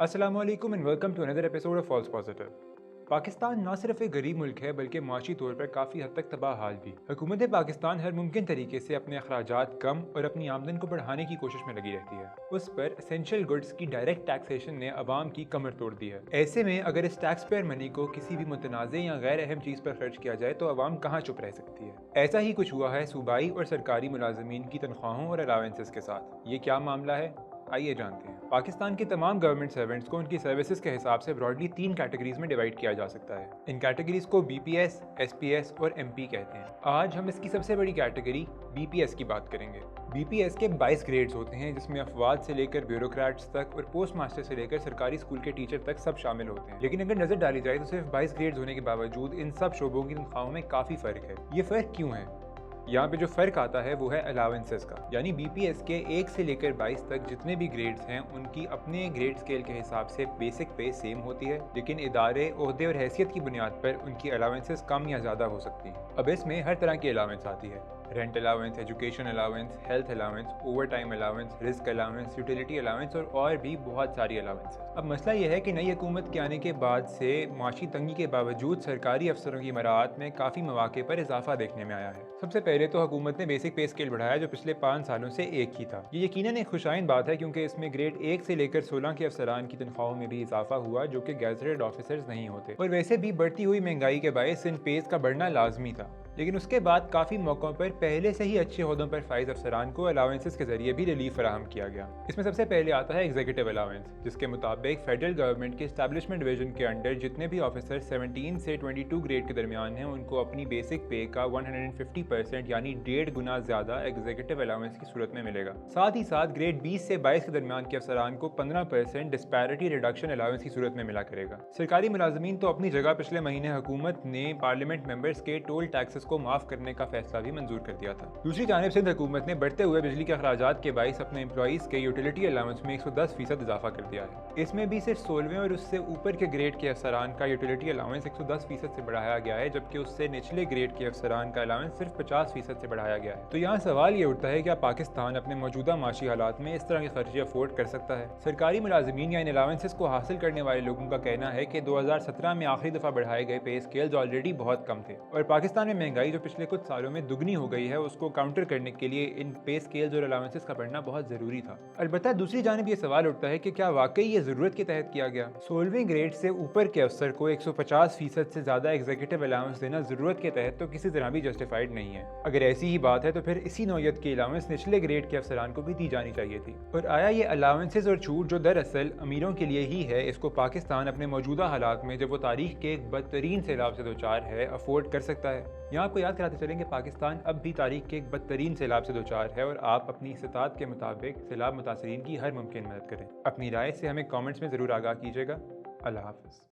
अस्सलाम वालेकुम and welcome to another episode of false positive. Pakistan न सिर्फ एक गरीब मुल्क है बल्कि माशी तौर पर काफ़ी हद तक तबाह हाल भी। हुकूमत पाकिस्तान हर मुमकिन तरीके से अपने अखराजात कम और अपनी आमदन को बढ़ाने की कोशिश में लगी रहती है। उस पर एसेंशियल गुड्स की डायरेक्ट टैक्सेशन ने अवाम की कमर तोड़ दी है। ऐसे में अगर इस टैक्स पेयर मनी को किसी भी मुतनाज़ या गैर अहम चीज़ पर खर्च किया जाए तो अवाम कहाँ चुप रह सकती है। ऐसा ही कुछ हुआ है सूबाई और सरकारी मुलाजमीन की तनख्वाहों और अलावेंसेस के साथ। ये क्या मामला है, आइए जानते हैं। पाकिस्तान के तमाम गवर्नमेंट सर्वेंट्स को उनकी सर्विसेज के हिसाब से ब्रॉडली 3 कैटेगरीज में डिवाइड किया जा सकता है। इन कैटेगरीज को बीपीएस, एसपीएस और एमपी कहते हैं। आज हम इसकी सबसे बड़ी कैटेगरी बीपीएस की बात करेंगे। बीपीएस के 22 ग्रेड्स होते हैं जिसमें अफवाद से लेकर ब्यूरोक्रेट्स तक और पोस्ट मास्टर से लेकर सरकारी स्कूल के टीचर तक सब शामिल होते हैं। लेकिन अगर नजर डाली जाए तो सिर्फ 22 ग्रेड्स होने के बावजूद इन सब शोबों की तनख्वाहों में काफ़ी फ़र्क है। ये फ़र्क क्यों है? यहाँ पे जो फ़र्क आता है वो है अलावेंसेस का। यानी बीपीएस के 1 से लेकर 22 तक जितने भी ग्रेड्स हैं उनकी अपने ग्रेड स्केल के हिसाब से बेसिक पे सेम होती है, लेकिन इदारे, ओहदे और हैसियत की बुनियाद पर उनकी अलावेंसेस कम या ज़्यादा हो सकती हैं। अब इसमें हर तरह की अलावेंस आती है। Rent allowance, education allowance, health allowance, over time allowance, risk allowance, utility allowance और भी बहुत सारी अलावेंस। अब मसला यह है कि नई हुकूमत के आने के बाद से माशी तंगी के बावजूद सरकारी अफसरों की मराहत में काफ़ी मौके पर इजाफा देखने में आया है। सबसे पहले तो हुकूमत ने बेसिक पे स्केल बढ़ाया जो पिछले 5 सालों से एक ही था। ये यकीनन एक खुशाइन बात है क्योंकि इसमें ग्रेड 1 से लेकर 16 के अफसरान की तनख्वाहों में भी इजाफा हुआ जो कि गैजेटेड ऑफिसर्स नहीं होते। और वैसे भी बढ़ती हुई महंगाई के बायस इन पेज का बढ़ना लाजमी था। लेकिन उसके बाद काफ़ी मौक़ों पर पहले से ही अच्छे ओहदों पर फाइज अफसरान को अलावेंसेस के जरिए भी रिलीफ फराहम किया गया। इसमें सबसे पहले आता है एग्जीक्यूटिव अलावेंस, जिसके मुताबिक फेडरल गवर्नमेंट के एस्टैब्लिशमेंट डिवीजन के अंडर जितने भी ऑफिसर 17 से 22 ग्रेड के दरमियान हैं उनको अपनी बेसिक पे का 150% यानी 1.5 गुना ज़्यादा एग्जीक्यूटिव अलावेंस की सूरत में मिलेगा। साथ ही साथ ग्रेड 20 से 22 के दरमियान के अफसरान को 15% डिस्पैरिटी रिडक्शन अलावेंस की सूरत में मिला करेगा। सरकारी मुलाजमीन तो अपनी जगह पिछले महीने हुकूमत ने पार्लियामेंट मेंबर्स के टोल टैक्सेस को माफ करने का फैसला भी मंजूर कर दिया था। दूसरी जानिब सिंध हुकूमत ने बढ़ते हुए बिजली के अखराजात के बाइस अपने एम्प्लॉइज के यूटिलिटी अलाउंस में 110% इजाफा कर दिया है। इसमें भी सिर्फ 16वें और उससे ऊपर के ग्रेड के अफसरान का यूटिलिटी अलाउंस 110% से बढ़ाया गया है, जबकि उससे निचले ग्रेड के अफसरान का अलाउंस सिर्फ 50% से बढ़ाया गया है। तो यहाँ सवाल ये उठता है क्या पाकिस्तान अपने मौजूदा माशी हालात में इस तरह के खर्चे अफोर्ड कर सकता है? सरकारी मुलाजमीन या इन अलाउंसेस को हासिल करने वाले लोगों का कहना है कि 2017 में आखिरी दफा बढ़ाए गए पे स्केल्स ऑलरेडी बहुत कम थे और पाकिस्तान में महंगाई जो पिछले कुछ सालों में दुगनी हो गई है उसको काउंटर करने के लिए इन पे स्केल्स और अलाउंसेस का बढ़ना बहुत ज़रूरी था। अलबत्ता दूसरी जानिब ये सवाल उठता है कि क्या वाकई ये ज़रूरत के तहत किया गया? 16वें ग्रेड से ऊपर के अफसर को 150% से ज़्यादा एग्जीक्यूटिव अलाउंस देना ज़रूरत के तहत तो किसी तरह भी जस्टिफाइड नहीं है। अगर ऐसी ही बात है तो फिर इसी नौयत की अलाउंस निचले ग्रेड के अफसरान को भी दी जानी चाहिए थी। और आया ये अलाउंसेस और छूट जो दरअसल अमीरों के लिए ही है, इसको पाकिस्तान अपने मौजूदा हालात में जब वो तारीख के एक बदतरीन सैलाब से दो चार है अफोर्ड कर सकता है? यहाँ आपको याद कराते चलेंगे पाकिस्तान अब भी तारीख के एक बदतरीन सैलाब से दो चार है और आप अपनी इस्तात के मुताबिक सैलाब मुतासरीन की हर मुमकिन मदद करें। अपनी राय से हमें कमेंट्स में ज़रूर आगाह कीजिएगा। अल्लाह हाफ़िज़।